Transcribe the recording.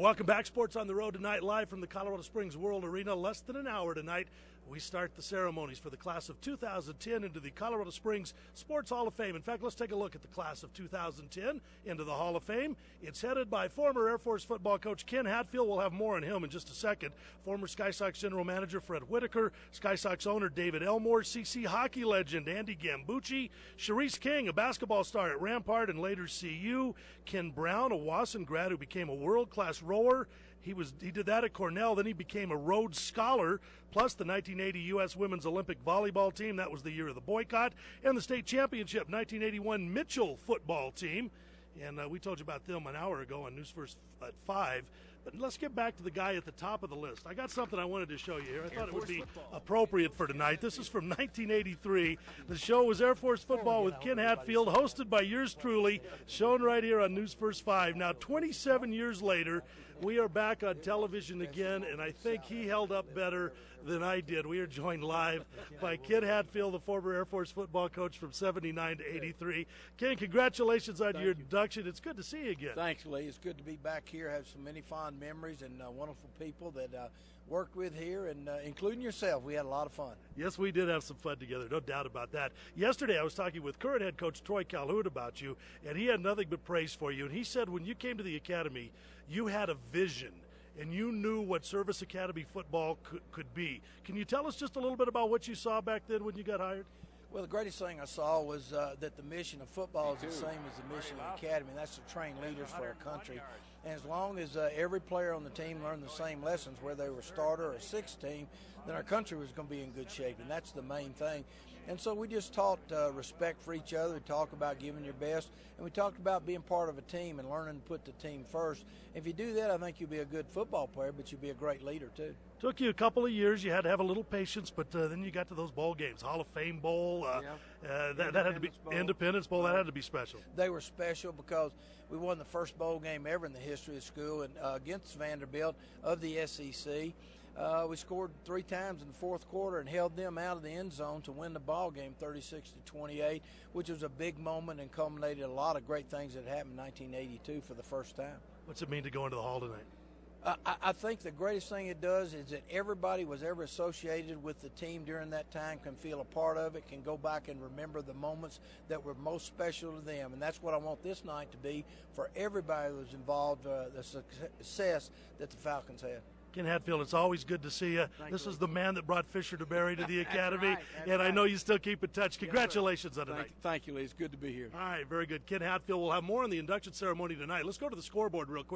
Welcome back. Sports on the Road tonight, live from the Colorado Springs World Arena. Less than an hour tonight, we start the ceremonies for the class of 2010 into the Colorado Springs Sports Hall of Fame. In fact, let's take a look at the class of 2010 into the Hall of Fame. It's headed by former Air Force football coach Ken Hatfield. We'll have more on him in just a second. Former Sky Sox general manager Fred Whitaker, Sky Sox owner David Elmore, CC hockey legend Andy Gambucci, Sharice King, a basketball star at Rampart and later CU, Ken Brown, a Wasson grad who became a world-class rower. He did that at Cornell. Then he became a Rhodes Scholar, plus the 1980 U.S. Women's Olympic Volleyball team. That was the year of the boycott. And the state championship 1981 Mitchell football team. And we told you about them an hour ago on News First at 5. But let's get back to the guy at the top of the list. I got something I wanted to show you here. I thought it would be appropriate for tonight. This is from 1983. The show was Air Force Football with Ken Hatfield, hosted by yours truly, shown right here on News First 5. Now, 27 years later, we are back on television again, and I think he held up better than I did. We are joined live by Ken Hatfield, the former Air Force football coach from 79 to 83. Ken, congratulations on your induction. It's good to see you again. Thanks, Lee. It's good to be back here. Have so many fond memories and wonderful people that worked with here, and including yourself. We had a lot of fun. Yes, we did have some fun together, no doubt about that. Yesterday I was talking with current head coach Troy Calhoun about you, and he had nothing but praise for you. And he said when you came to the academy, you had a vision, and you knew what Service Academy football could be. Can you tell us just a little bit about what you saw back then when you got hired? Well, the greatest thing I saw was that the mission of football is the same as the mission of the academy, and that's to train leaders for our country. And as long as every player on the team learned the same lessons, whether they were starter or sixth team, then our country was going to be in good shape, and that's the main thing. And so we just taught respect for each other. We talked about giving your best, and we talked about being part of a team and learning to put the team first. If you do that, I think you'll be a good football player, but you'll be a great leader too. Took you a couple of years. You had to have a little patience, but then you got to those bowl games, Hall of Fame Bowl. That had to be Independence Bowl. That had to be special. They were special because we won the first bowl game ever in the history of the school, and against Vanderbilt of the SEC. We scored 3 times in the fourth quarter and held them out of the end zone to win the ball game 36-28, which was a big moment and culminated a lot of great things that happened in 1982 for the first time. What's it mean to go into the Hall tonight? I think the greatest thing it does is that everybody was ever associated with the team during that time can feel a part of it, can go back and remember the moments that were most special to them. And that's what I want this night to be for everybody that was involved, the success that the Falcons had. Ken Hatfield, it's always good to see you. This is the man that brought Fisher to Berry to the Academy, That's I know you still keep in touch. Congratulations on tonight. Thank you, Lee. It's good to be here. All right, very good. Ken Hatfield will have more on the induction ceremony tonight. Let's go to the scoreboard real quick.